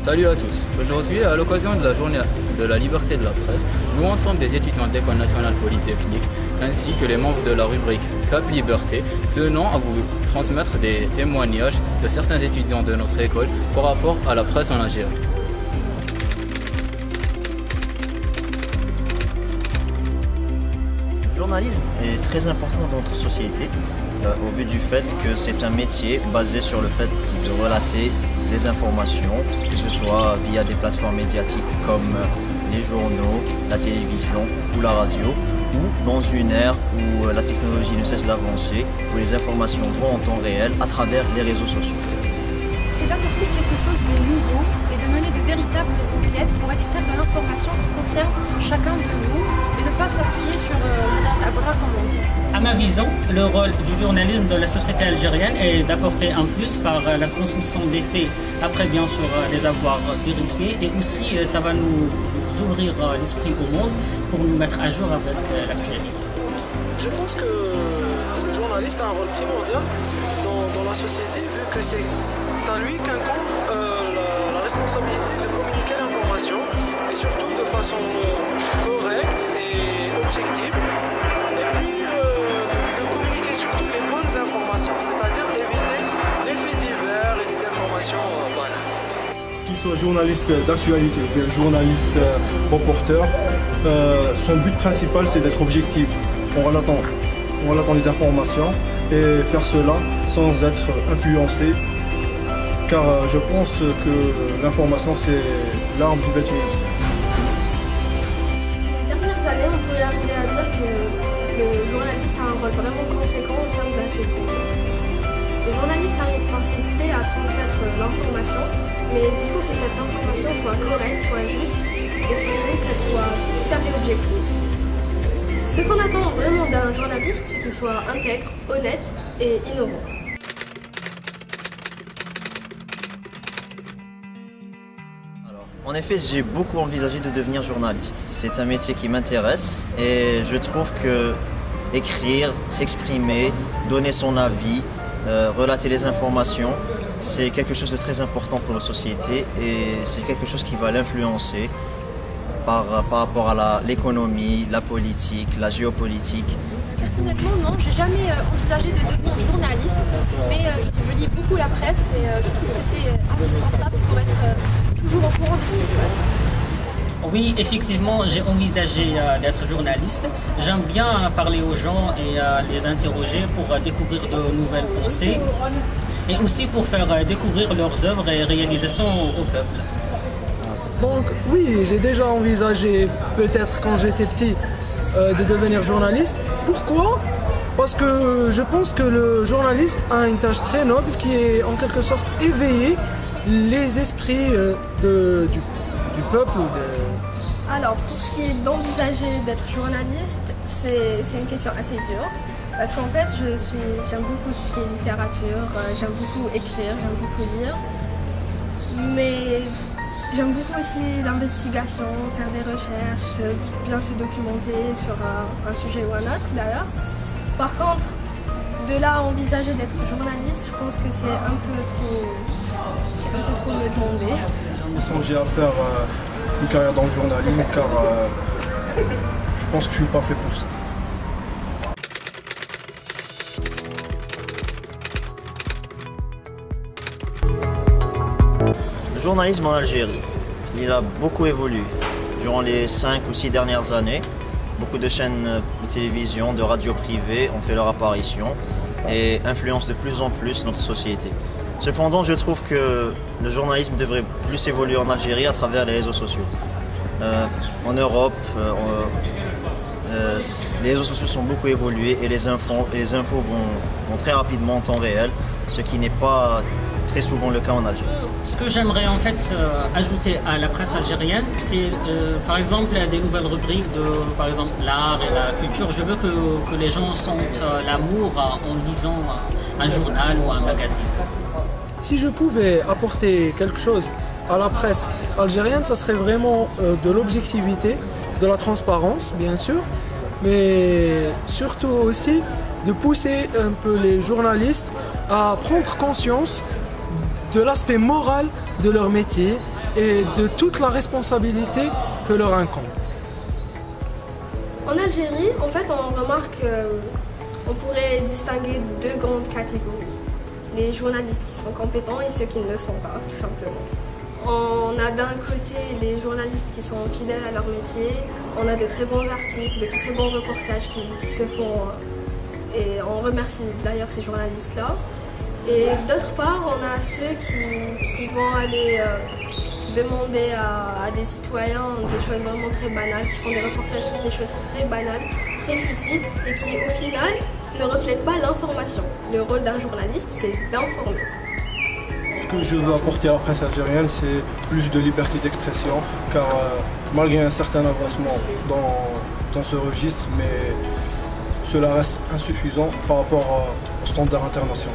Salut à tous. Aujourd'hui, à l'occasion de la journée de la liberté de la presse, nous ensemble des étudiants de l'École nationale polytechnique ainsi que les membres de la rubrique Cap Liberté tenons à vous transmettre des témoignages de certains étudiants de notre école par rapport à la presse en Algérie. Le journalisme est très important dans notre société au vu du fait que c'est un métier basé sur le fait de relater des informations, que ce soit via des plateformes médiatiques comme les journaux, la télévision ou la radio, ou dans une ère où la technologie ne cesse d'avancer, où les informations vont en temps réel à travers les réseaux sociaux. C'est d'apporter quelque chose de nouveau et de mener de véritables enquêtes pour extraire de l'information qui concerne chacun de nous et ne pas s'appuyer sur la bras comme on dit. À ma vision, le rôle du journalisme de la société algérienne est d'apporter un plus par la transmission des faits après bien sûr les avoir vérifiés et aussi ça va nous ouvrir l'esprit au monde pour nous mettre à jour avec l'actualité. Je pense que le journaliste a un rôle primordial dans la société vu que c'est à lui qu'incombe la responsabilité de communiquer l'information et surtout de façon correcte et objective. Et puis de communiquer surtout les bonnes informations, c'est-à-dire éviter les faits divers et des informations banales. Qu'il soit journaliste d'actualité ou bien journaliste reporter, son but principal c'est d'être objectif en relatant les informations et faire cela sans être influencé, car je pense que l'information c'est l'arme du XXIe siècle. Ces dernières années, on pourrait arriver à dire que le journaliste a un rôle vraiment conséquent au sein de la société. Le journaliste arrive par ses idées à transmettre l'information, mais il faut que cette information soit correcte, soit juste et surtout qu'elle soit tout à fait objective. Ce qu'on attend vraiment d'un journaliste, c'est qu'il soit intègre, honnête et innovant. En effet, j'ai beaucoup envisagé de devenir journaliste. C'est un métier qui m'intéresse et je trouve que écrire, s'exprimer, donner son avis, relater les informations, c'est quelque chose de très important pour notre société et c'est quelque chose qui va l'influencer par rapport à l'économie, la politique, la géopolitique. Personnellement, non, j'ai jamais envisagé de devenir journaliste, mais je lis beaucoup la presse et je trouve que c'est indispensable pour être toujours au courant de ce qui se passe. Oui, effectivement, j'ai envisagé d'être journaliste. J'aime bien parler aux gens et les interroger pour découvrir de nouvelles pensées et aussi pour faire découvrir leurs œuvres et réalisations au peuple. Donc oui, j'ai déjà envisagé, peut-être quand j'étais petit, de devenir journaliste. Pourquoi? Parce que je pense que le journaliste a une tâche très noble qui est en quelque sorte éveiller les esprits du peuple. Alors, pour ce qui est d'envisager d'être journaliste, c'est une question assez dure. Parce qu'en fait, j'aime beaucoup tout ce qui est littérature, j'aime beaucoup écrire, j'aime beaucoup lire. Mais j'aime beaucoup aussi l'investigation, faire des recherches, bien se documenter sur un sujet ou un autre d'ailleurs. Par contre, de là à envisager d'être journaliste, je pense que c'est un peu trop me demander. J'ai songé à faire une carrière dans le journalisme car je pense que je suis pas fait pour ça. Le journalisme en Algérie, il a beaucoup évolué durant les 5 ou 6 dernières années. Beaucoup de chaînes de télévision, de radio privées ont fait leur apparition et influencent de plus en plus notre société. Cependant, je trouve que le journalisme devrait plus évoluer en Algérie à travers les réseaux sociaux. En Europe, les réseaux sociaux sont beaucoup évolués et les infos vont très rapidement en temps réel, ce qui n'est pas très souvent le cas en Algérie. Ce que j'aimerais en fait ajouter à la presse algérienne, c'est par exemple des nouvelles rubriques de par exemple l'art et la culture. Je veux que les gens sentent l'amour en lisant un journal ou un magazine. Si je pouvais apporter quelque chose à la presse algérienne, ça serait vraiment de l'objectivité, de la transparence bien sûr, mais surtout aussi de pousser un peu les journalistes à prendre conscience de l'aspect moral de leur métier et de toute la responsabilité que leur incombe. En Algérie, en fait, on remarque qu'on pourrait distinguer deux grandes catégories. Les journalistes qui sont compétents et ceux qui ne le sont pas, tout simplement. On a d'un côté les journalistes qui sont fidèles à leur métier, on a de très bons articles, de très bons reportages qui se font, et on remercie d'ailleurs ces journalistes-là. Et d'autre part, on a ceux qui vont aller demander à des citoyens des choses vraiment très banales, qui font des reportages sur des choses très banales, très futiles, et qui au final ne reflètent pas l'information. Le rôle d'un journaliste, c'est d'informer. Ce que je veux apporter à la presse algérienne, c'est plus de liberté d'expression, car malgré un certain avancement dans ce registre, mais cela reste insuffisant par rapport aux standards internationaux.